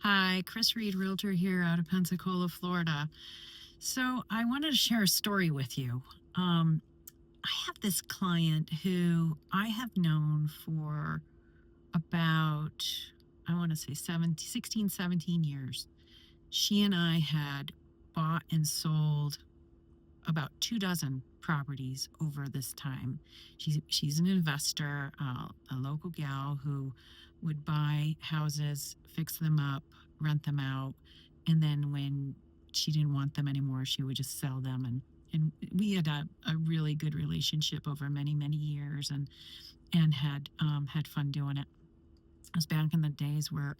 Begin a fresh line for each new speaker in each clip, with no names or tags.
Hi, Chris Reid, Realtor here out of Pensacola, Florida. So I wanted to share a story with you. Um, I have this client who I have known for about, I want to say 16, 17 years. She and I had bought and sold about 2 dozen properties over this time. She's an investor, a local gal who would buy houses, fix them up, rent them out, and then when she didn't want them anymore, she would just sell them. And we had a really good relationship over many years, and had fun doing it. It was back in the days where,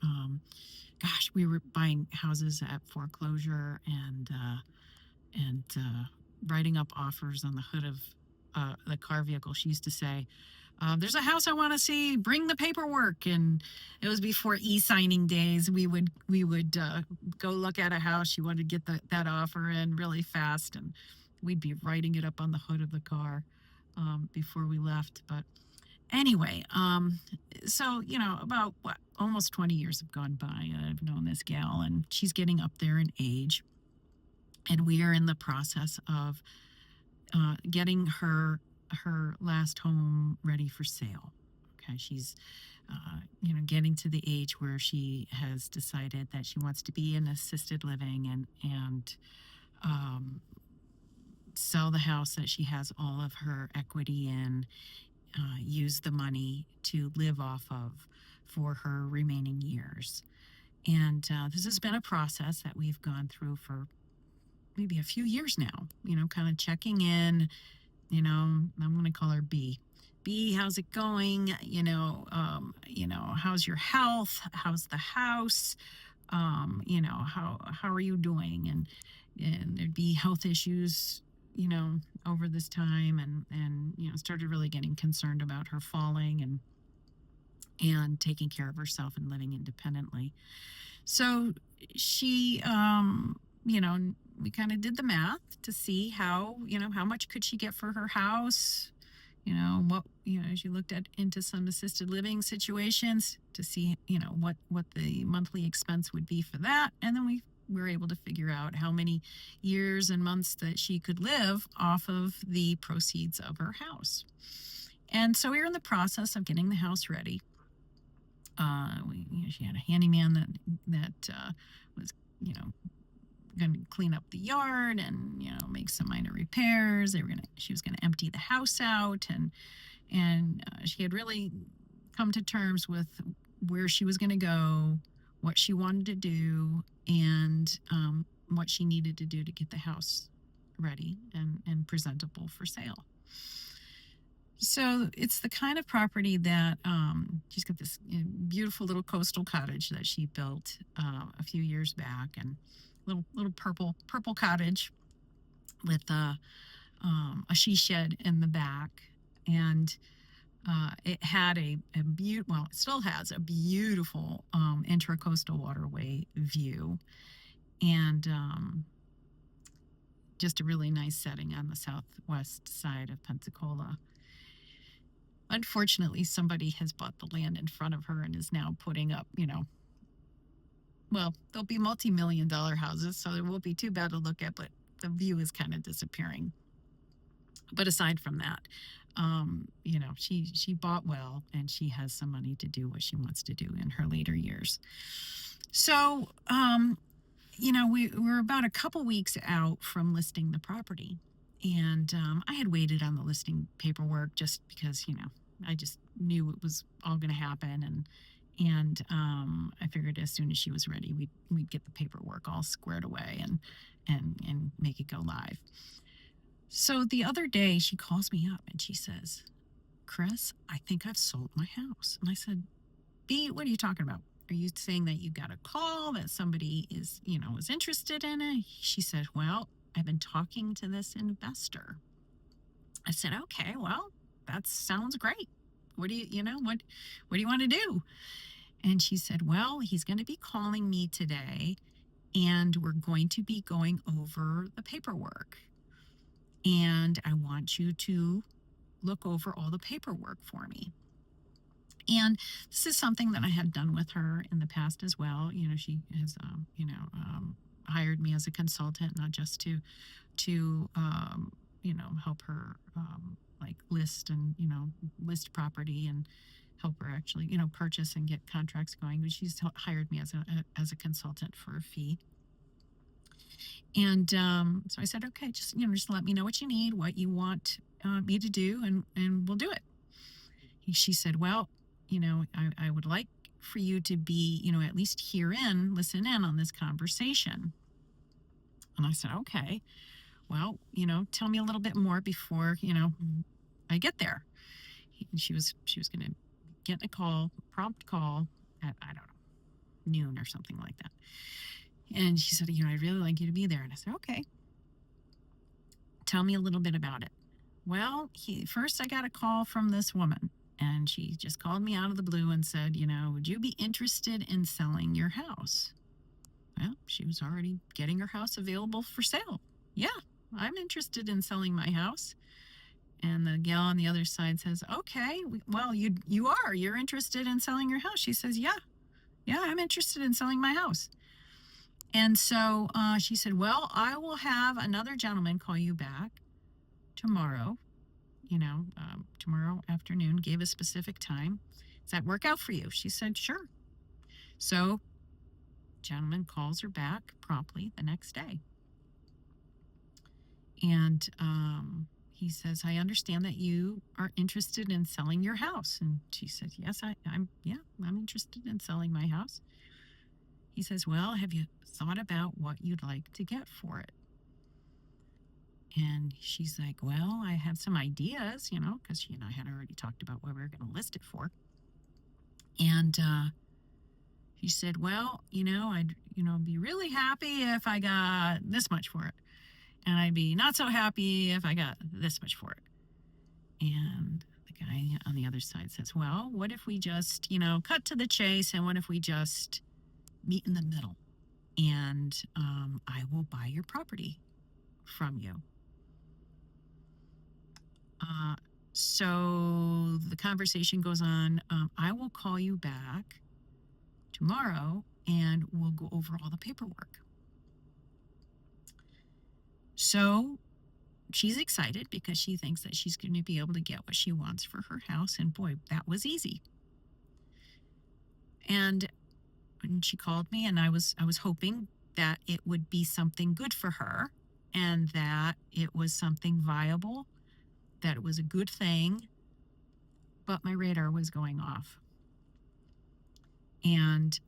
gosh, we were buying houses at foreclosure and writing up offers on the hood of the car vehicle. She used to say, "There's a house I want to see. Bring the paperwork." And it was before e-signing days. We would go look at a house. She wanted to get that offer in really fast, and we'd be writing it up on the hood of the car before we left. But anyway, so about what, almost 20 years have gone by. I've known this gal, and she's getting up there in age, and we are in the process of getting her last home ready for sale. Okay, she's getting to the age where she has decided that she wants to be in assisted living and um, sell the house that she has all of her equity in, use the money to live off of for her remaining years. And this has been a process that we've gone through for maybe a few years now, kind of checking in. I'm going to call her B. B, how's it going? How's your health? How's the house? How are you doing? And there'd be health issues, over this time, and started really getting concerned about her falling and taking care of herself and living independently. So she, we kind of did the math to see how much could she get for her house. She looked into some assisted living situations to see, what the monthly expense would be for that. And then we were able to figure out how many years and months that she could live off of the proceeds of her house. And so we were in the process of getting the house ready. She had a handyman that was, going to clean up the yard and make some minor repairs. She was going to empty the house out, and she had really come to terms with where she was going to go, what she wanted to do, and what she needed to do to get the house ready and presentable for sale. So it's the kind of property that she's got this beautiful little coastal cottage that she built a few years back, and little purple cottage with a she shed in the back, and it had a beautiful, well, it still has a beautiful intracoastal waterway view, and just a really nice setting on the southwest side of Pensacola. Unfortunately, somebody has bought the land in front of her and is now putting up, well, they'll be multi-million-dollar houses, so it won't be too bad to look at, but the view is kind of disappearing. But aside from that, she bought well, and she has some money to do what she wants to do in her later years. So, we're about a couple weeks out from listing the property. And I had waited on the listing paperwork just because, I just knew it was all going to happen. And I figured as soon as she was ready, we'd get the paperwork all squared away and make it go live. So the other day she calls me up and she says, "Chris, I think I've sold my house." And I said, "B, what are you talking about? Are you saying that you got a call that somebody is interested in it?" She said, "Well, I've been talking to this investor." I said, "Okay, well, that sounds great. What do what do you want to do?" And she said, "Well, he's going to be calling me today, and we're going to be going over the paperwork. And I want you to look over all the paperwork for me." And this is something that I had done with her in the past as well. She has, hired me as a consultant, not just to help her, like list property and help her actually, purchase and get contracts going. But she's hired me as a consultant for a fee. And so I said, okay, just let me know what you need, what you want me to do, and we'll do it. She said, well, I would like for you to be, at least listen in on this conversation. And I said, okay, well, tell me a little bit more before, I get there. She was going to get a prompt call at, I don't know, noon or something like that. And she said, I'd really like you to be there. And I said, okay, tell me a little bit about it. Well, first I got a call from this woman, and she just called me out of the blue and said, would you be interested in selling your house? Well, she was already getting her house available for sale. Yeah, I'm interested in selling my house. And the gal on the other side says, okay, well, you're interested in selling your house. She says, yeah, I'm interested in selling my house. And so she said, well, I will have another gentleman call you back tomorrow, tomorrow afternoon, gave a specific time. Does that work out for you? She said, sure. So gentleman calls her back promptly the next day. And he says, I understand that you are interested in selling your house. And she said, yes, I'm interested in selling my house. He says, well, have you thought about what you'd like to get for it? And she's like, well, I have some ideas, because she and I had already talked about what we were going to list it for. And he said, well, I'd, be really happy if I got this much for it. And I'd be not so happy if I got this much for it. And the guy on the other side says, well, what if we just, cut to the chase, and what if we just meet in the middle, and I will buy your property from you. So the conversation goes on. I will call you back tomorrow and we'll go over all the paperwork. So she's excited because she thinks that she's going to be able to get what she wants for her house. And boy, that was easy. And when she called me, and I was hoping that it would be something good for her, and that it was something viable, that it was a good thing, but my radar was going off. And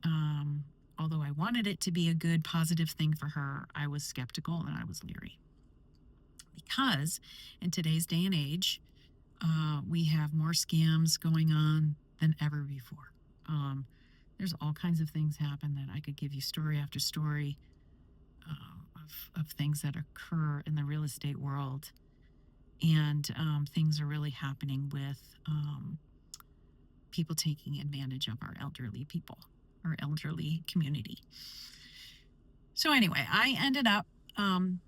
although I wanted it to be a good, positive thing for her, I was skeptical and I was leery. Because in today's day and age, we have more scams going on than ever before. There's all kinds of things happen that I could give you story after story of things that occur in the real estate world. And things are really happening with people taking advantage of our elderly people, our elderly community. So anyway, I ended up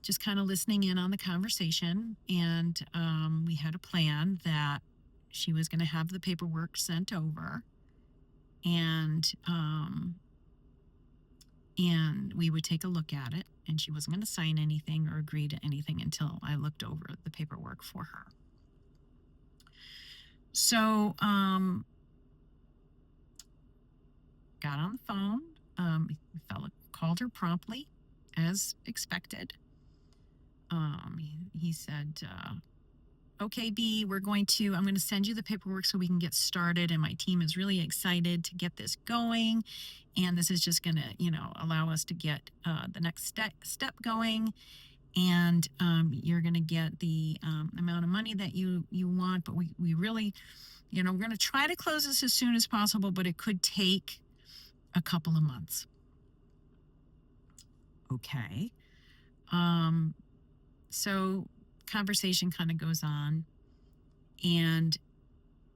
just kind of listening in on the conversation, and we had a plan that she was going to have the paperwork sent over, and we would take a look at it, and she wasn't going to sign anything or agree to anything until I looked over the paperwork for her. So got on the phone. The fella called her promptly, as expected. He said, okay, B, I'm going to send you the paperwork so we can get started. And my team is really excited to get this going. And this is just going to, allow us to get the next step going. And you're going to get the amount of money that you want. But we really, we're going to try to close this as soon as possible, but it could take a couple of months. Okay. So conversation kind of goes on, and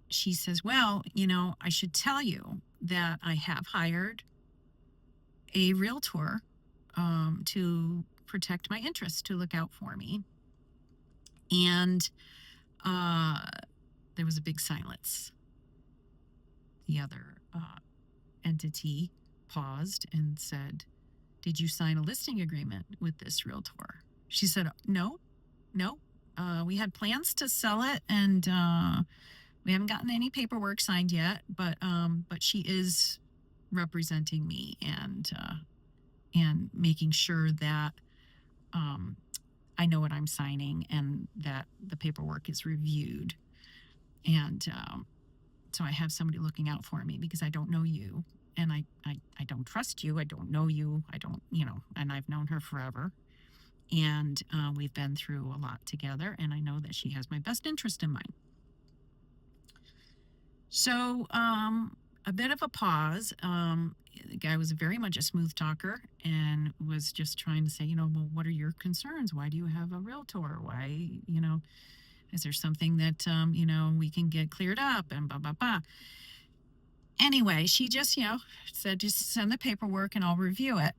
she says, well, I should tell you that I have hired a realtor to protect my interests, to look out for me. And there was a big silence. the other entity paused and said, "Did you sign a listing agreement with this realtor?" She said, "No, no. We had plans to sell it, and we haven't gotten any paperwork signed yet. But she is representing me and making sure that I know what I'm signing and that the paperwork is reviewed. And so I have somebody looking out for me because I don't know you, and I don't trust you. I don't know you. I don't, and I've known her forever. And we've been through a lot together, and I know that she has my best interest in mind." So a bit of a pause. The guy was very much a smooth talker and was just trying to say, well, what are your concerns? Why do you have a realtor? Why, is there something that, we can get cleared up and blah, blah, blah. Anyway, she just, said, just send the paperwork and I'll review it.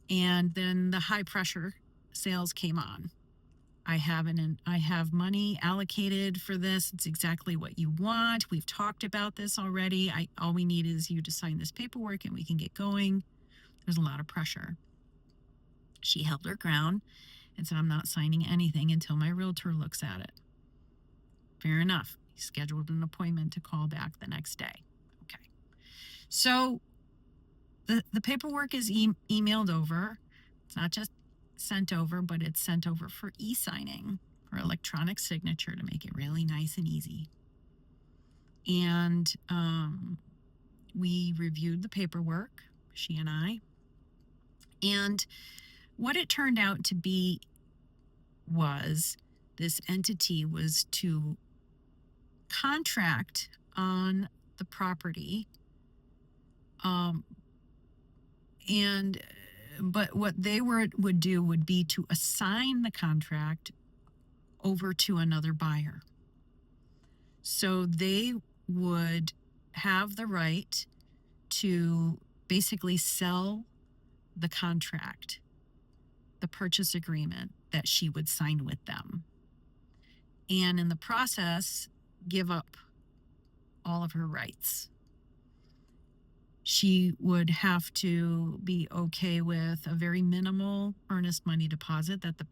And then the high pressure sales came on. I have money allocated for this. It's exactly what you want. We've talked about this already. All we need is you to sign this paperwork and we can get going. There's a lot of pressure. She held her ground and said, "I'm not signing anything until my realtor looks at it." Fair enough. He scheduled an appointment to call back the next day. Okay. So the paperwork is emailed over. It's not just sent over, but it's sent over for e-signing, for electronic signature, to make it really nice and easy. And we reviewed the paperwork, she and I. And what it turned out to be was this entity was to contract on the property. But what they would do would be to assign the contract over to another buyer. So they would have the right to basically sell the contract, the purchase agreement that she would sign with them, and in the process, give up all of her rights. She would have to be okay with a very minimal earnest money deposit that the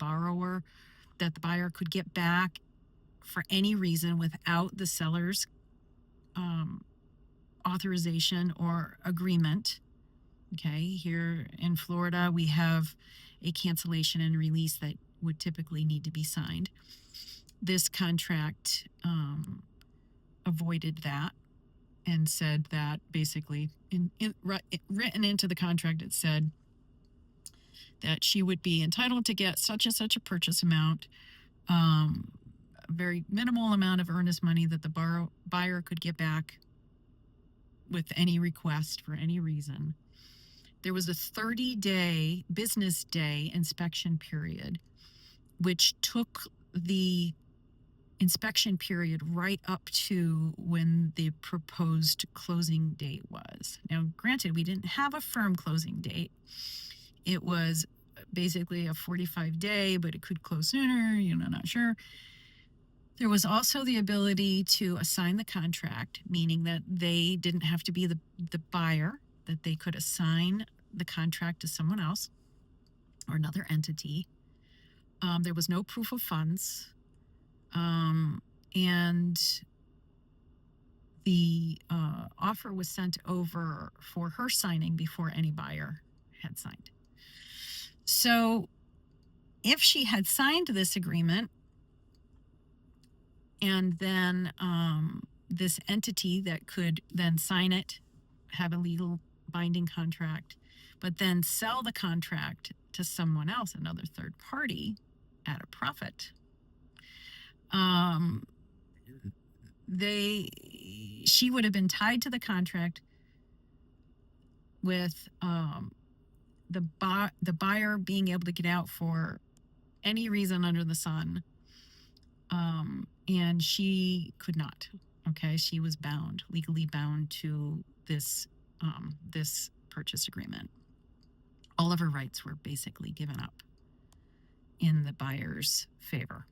buyer could get back for any reason without the seller's authorization or agreement. Okay, here in Florida, we have a cancellation and release that would typically need to be signed. This contract avoided that and said that basically, written into the contract, it said that she would be entitled to get such and such a purchase amount, a very minimal amount of earnest money that the buyer could get back with any request for any reason. There was a 30-day business day inspection period, which took the inspection period right up to when the proposed closing date was. Now, granted, we didn't have a firm closing date. It was basically a 45-day, but it could close sooner, not sure. There was also the ability to assign the contract, meaning that they didn't have to be the buyer, that they could assign the contract to someone else or another entity. There was no proof of funds. And the offer was sent over for her signing before any buyer had signed. So if she had signed this agreement, and then this entity that could then sign it, have a legal binding contract, but then sell the contract to someone else, another third party, at a profit, she would have been tied to the contract with the buyer being able to get out for any reason under the sun, and she could not. Okay, she was legally bound to this purchase agreement. All of her rights were basically given up in the buyer's favor.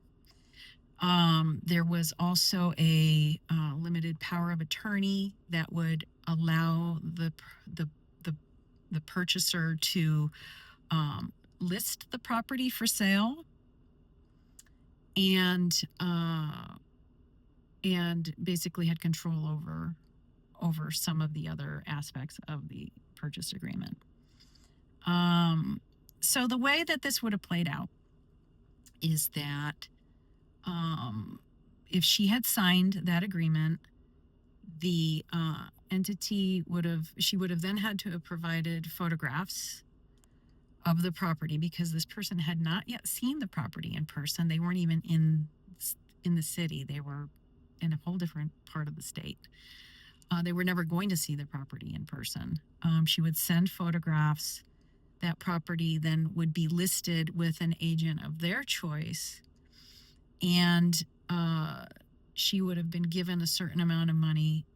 There was also a limited power of attorney that would allow the the, the purchaser to list the property for sale, and basically had control over some of the other aspects of the purchase agreement. So the way that this would have played out is that if she had signed that agreement, the entity she would have then had to have provided photographs of the property, because this person had not yet seen the property in person. They weren't even in the city. They were in a whole different part of the state. They were never going to see the property in person. She would send photographs. That property then would be listed with an agent of their choice, and she would have been given a certain amount of money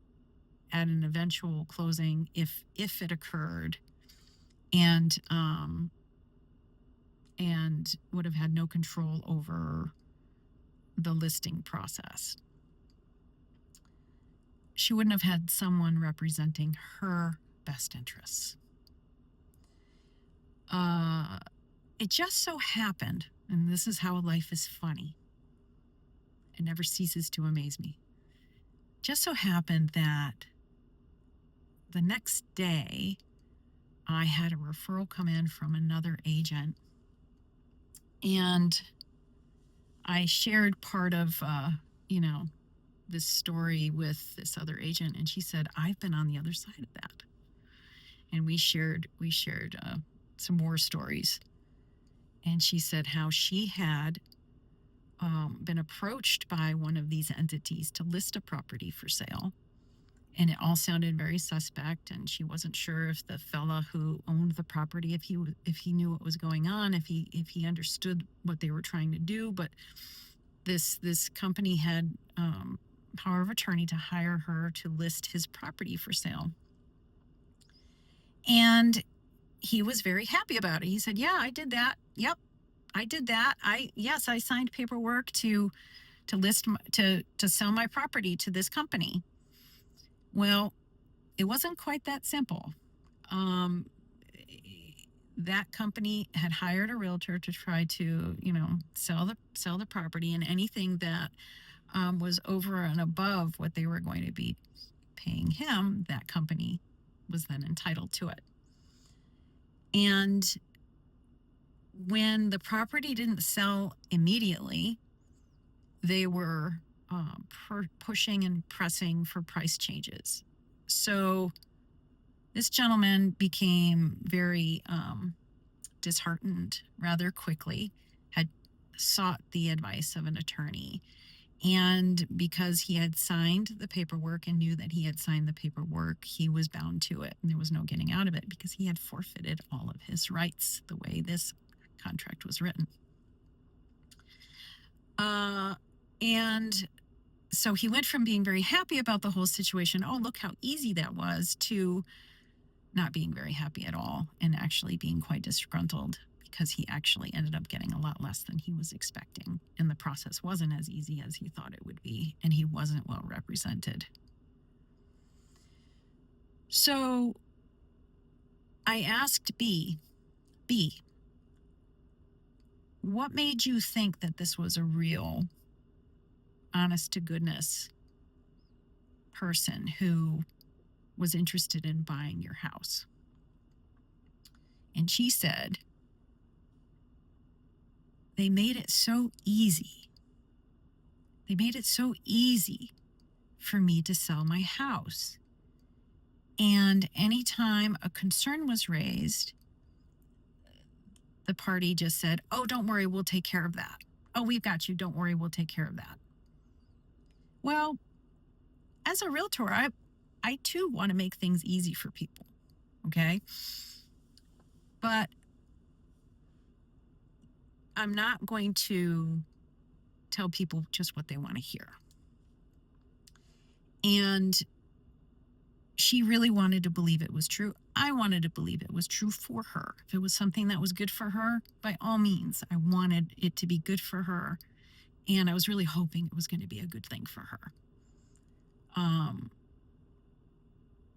at an eventual closing if it occurred, and would have had no control over the listing process. She wouldn't have had someone representing her best interests. It just so happened, and this is how life is funny, it never ceases to amaze me. Just so happened that the next day, I had a referral come in from another agent, and I shared part of, this story with this other agent, and she said, I've been on the other side of that. And we shared some more stories. And she said how she had been approached by one of these entities to list a property for sale. And it all sounded very suspect, and she wasn't sure if the fella who owned the property, if he knew what was going on, if he understood what they were trying to do. But this company had power of attorney to hire her to list his property for sale. And he was very happy about it. He said, yeah, I did that. Yep, I did that. I signed paperwork to sell my property to this company. Well, it wasn't quite that simple. That company had hired a realtor to try to, sell the property, and anything that was over and above what they were going to be paying him, that company was then entitled to it. And when the property didn't sell immediately, they were pushing and pressing for price changes. So this gentleman became very disheartened rather quickly, had sought the advice of an attorney. And because he had signed the paperwork and knew that he had signed the paperwork, he was bound to it. And there was no getting out of it, because he had forfeited all of his rights the way this contract was written. And so he went from being very happy about the whole situation, oh, look how easy that was, to not being very happy at all, and actually being quite disgruntled, because he actually ended up getting a lot less than he was expecting. And the process wasn't as easy as he thought it would be, and he wasn't well represented. So I asked B, what made you think that this was a real, honest to goodness person who was interested in buying your house? And she said, they made it so easy. They made it so easy for me to sell my house. And anytime a concern was raised, the party just said, oh, don't worry, we'll take care of that. Oh, we've got you. Don't worry, we'll take care of that. Well, as a realtor, I too want to make things easy for people, okay? But I'm not going to tell people just what they want to hear. And she really wanted to believe it was true. I wanted to believe it was true for her. If it was something that was good for her, by all means, I wanted it to be good for her. And I was really hoping it was going to be a good thing for her.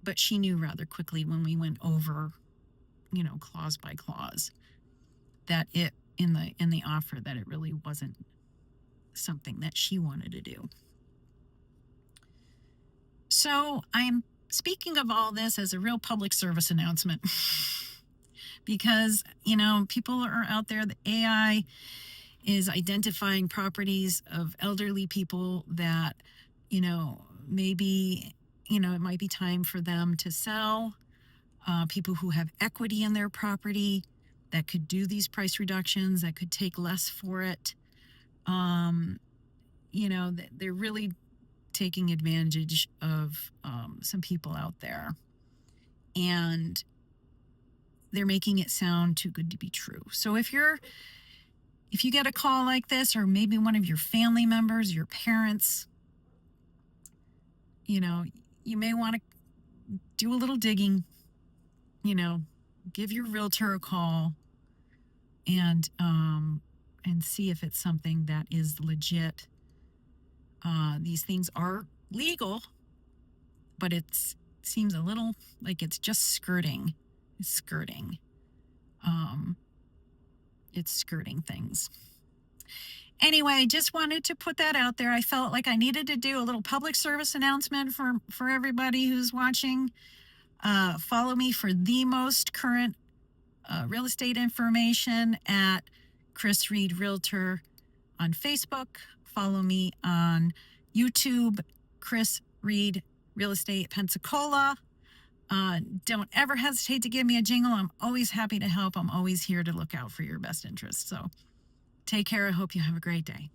But she knew rather quickly when we went over, clause by clause, that it in the offer that it really wasn't something that she wanted to do. So I'm speaking of all this as a real public service announcement because, people are out there. The AI is identifying properties of elderly people that, maybe, it might be time for them to sell. People who have equity in their property that could do these price reductions, that could take less for it. They're really taking advantage of some people out there, and they're making it sound too good to be true. So if you get a call like this, or maybe one of your family members, your parents, you may want to do a little digging, give your realtor a call and see if it's something that is legit. These things are legal, but it seems a little like it's just skirting. It's skirting. It's skirting things. Anyway, just wanted to put that out there. I felt like I needed to do a little public service announcement for everybody who's watching. Follow me for the most current real estate information at Chris Reid Realtor on Facebook. Follow me on YouTube, Chris Reid Real Estate Pensacola. Don't ever hesitate to give me a jingle. I'm always happy to help. I'm always here to look out for your best interest. So take care. I hope you have a great day.